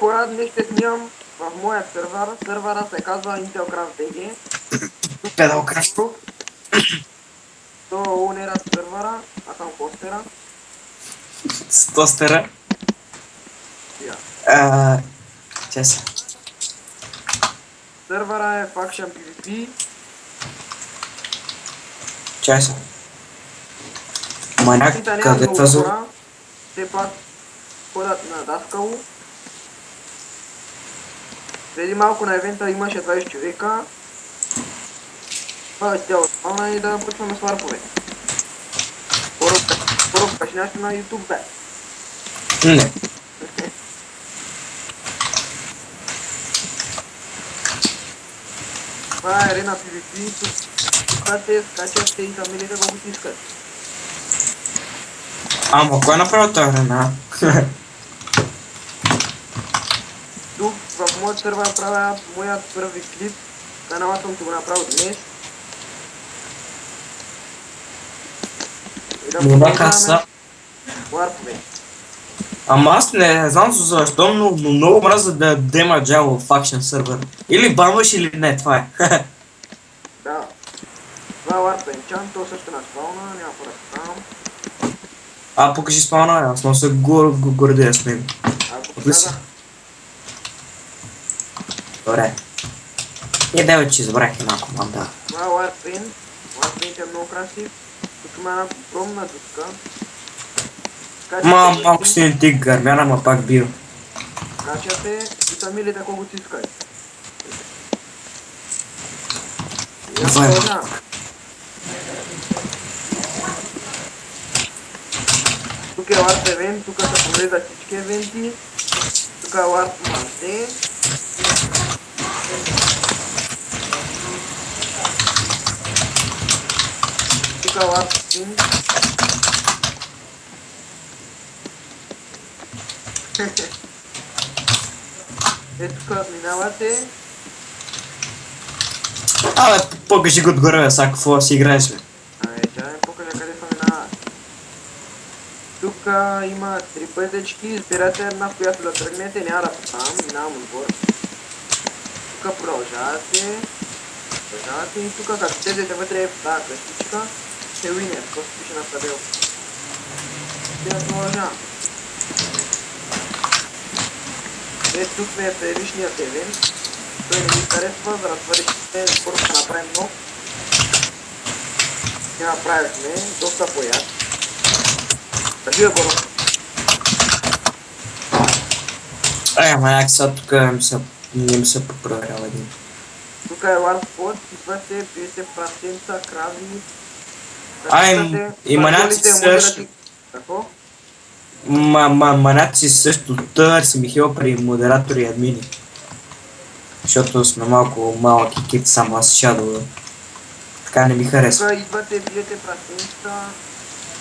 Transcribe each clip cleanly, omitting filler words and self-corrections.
Хора, днес ще снимам в моя сървър. Сървъра се казва Intelcraft BG. Педалкраш. То е оунера сървъра, аз съм хостера. С тостера. Я. Чай се. Сървъра е Faction PvP. Чай се. Маняк, Пита няма къде много тази? хора. Все пак ходят на Даскало. Преди малко на евента имаше 20 човека. Това е цяло спална и да почваме с варпове. Първо кажи нещо на YouTube, бе. Не. Това е арена PvP. Тук идвате, скачате и фамилите колкото искат. Ама кой е направил тази арена? Тук в моят сървър правя моят първи клип. Канала съм си го направил днес. И да Мона продължаваме каса. варпове. Ама аз не знам защо, но много мразя да има джаво в Faction сервер. Или банваш или не, това е. Да. Това е варп енчант, то също на спална, няма какво да правам. Покажи спавна, аз много се гордея с него. Ако Отли си. казах, Добре. И да че забравих една команда. това е варпен. Варпенът е много красив. Тук има една огромна дупка. Малко ще не ти гърмяна, ма пак бил. Качате и фамилите колкото искат. И аз Това е. продължавам. Тук е варп евент, тук се погледат всички евенти. Тук е варп манте. Тук е варп скин. Ето тук минавате. Покажи го отгоре, бе, сега какво си играеш, бе. Чай да покажа къде са минава. Тук има 3 пътечки, избирате една, в която да тръгнете, няма да там, минавам отбор. Тук продължавате и тук като влезете вътре в тази къщичка, ще уине, какво се пише на табел. Сега продължавам. Тук ми е предишният евент, той не ми харесва, за да твърдите, първо ще направим нов. Ще направихме доста пояд. Кажи го. Маняк сега тук не ми се поправява един. Тук е варп спот, идвате, пиете прасенца, крави. И маняци също. Какво? Маняци също търси Михаил при модератори и админи. Защото сме малко малък екип, само аз Shadow. Така не ми харесва. Тук идвате, пиете прасенца.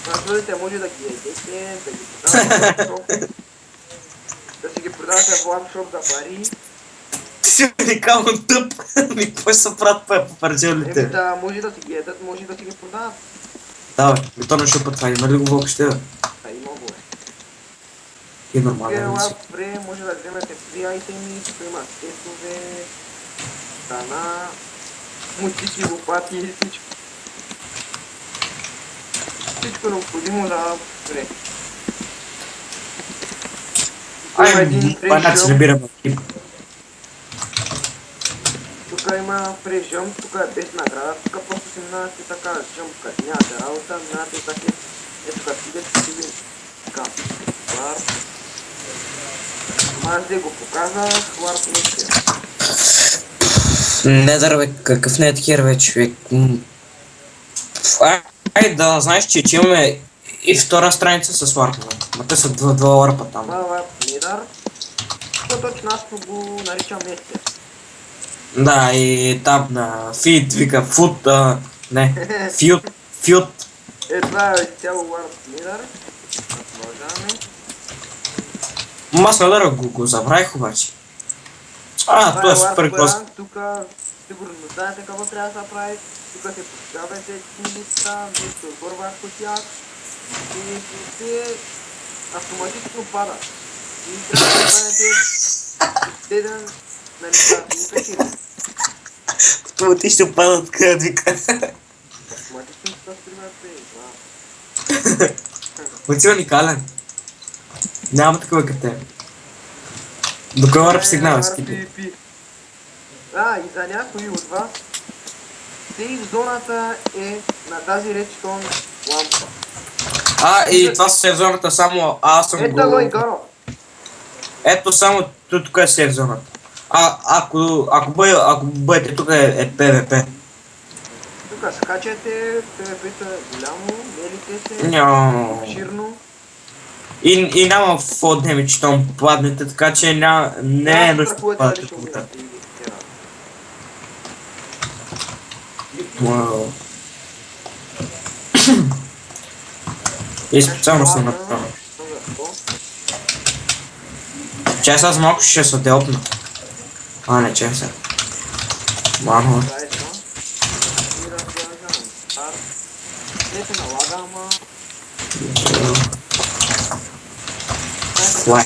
Прасолите може да ги едете, да ги продавате в лапшоп. Да си ги продавате в лапшоп за пари. Ти си уникално тъп. Ми какво ще се правят по парджелите? Да, може да си ги едат, може да си ги продават. Да, бе, то не ще път това, има ли го въобще, бе? Има го е. И нормално Тук си. е спре, може да вземете фри айтеми, тук има сетове, храна, мутики, лопати и всичко. Всичко необходимо за спре. Маняци набираме екип. Тук има фреш жъмп, тук е без награда, тук просто си минавате така жъмп, като нямате работа, минавате така, ето като идете си ви така, варп. Аз да го показах, варп не ще. Не бе, какъв не е такива, бе, човек. Ай да знаеш, че имаме и втора страница с варпове. Ма те са два варпа там. Това е варп мидар, то точно аз го наричам месте. Да, и там на фит вика фут, не, фют. Това е изцяло варп мидар. Продължаваме. Аз да го забравих обаче. Това е е супер варп гроз. ранг, тук сигурно знаете какво трябва да се прави. Тук се поставяте листа, вижте отбор върху тях и те автоматично падат. И трябва да станете те да стават ни печели. Автоматично падат кадвика. Автоматично това стримат това. Оти уникален. Няма такова като теб. До кой върб сигнал, скипи? И за някои от вас, сейф зоната е на тази редстон лампа. И това са в зоната само аз съм Ето го и го... горо. Ето само тук е сейф зоната. Ако бъдете тук е PvP. Тук скачате, ПВП-то е голямо, мерите се, Няма. обширно. И няма фол демидж, щом паднете, така че не е нужно да падате по вода. Вау. И специално съм направил. Чай сега за малко ще се делпна. Не, чай сега. Мано. Не се налага, ама... Слай.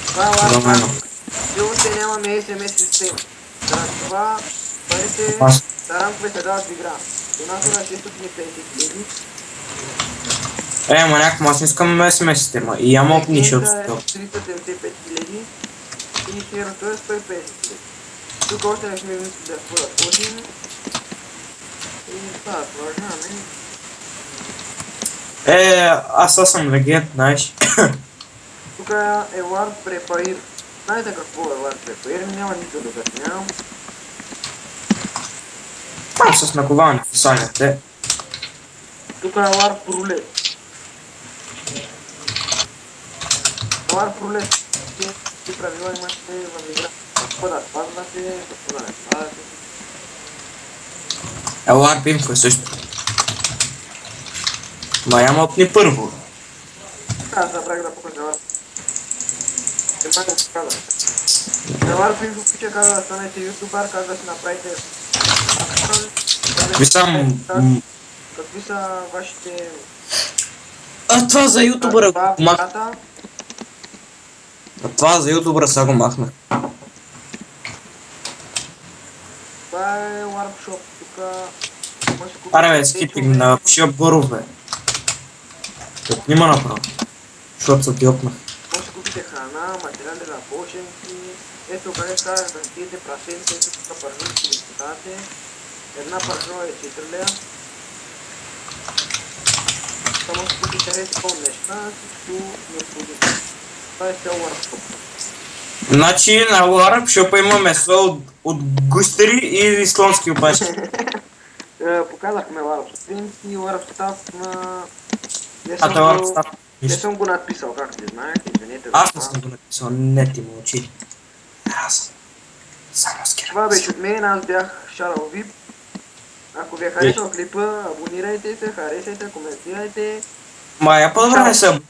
Това е ласка. Домено. Все още нямаме SMS система. Заради това парите за ранкове се дават в игра. Донатора 650 000. Ма някакво, аз не искам SMS система. И я мога нищо от Легенда е това. 375 000 и херото е 150 000. Тук още не сме мисли да сложим. И това, продължаваме. Аз съм легенд, знаеш. Тук е Warp Prepare. Знаете какво е Warp Prepare? Няма нищо да обяснявам. Там с наковални писанията. Тук е Warp Roulette. Warp Roulette. Ти правила имате в игра. Какво да спазвате, какво да не спазвате. Warp Info също. Няма опни първо. Аз забрах да покажа Warp. Ема го показа. На Warp Info пича каза да станете ютубър, как да си направите какви са вашите... Това за ютубъра го махнах. Правилата. Това за ютубъра сега го махнах. Това е Warp Shop. Тук може да купите... Аре бе, скипинг на пиши бърове. Тук нима направо. Защото се тиопнах. Може да купите храна, материали за пошенки. Ето къде казах да пиете прасенце, ето тук пържунки ги подавате. Една пържуна е 4 лея. Само ще купите респон неща, всичко необходимо. Това е цел Warp Shop. Значи на Warp Shop има месо от густери и слонски опашки. Показахме Warp Sprint и Warp Staff на... Не съм го надписал, както знаете, извинете. Аз не съм го написал, не ти мълчи. Аз само скирам. Това беше от мен, аз бях Shadow VIP. Ако ви е харесал клипа, абонирайте се, харесайте, коментирайте. Мая по-добре не съм.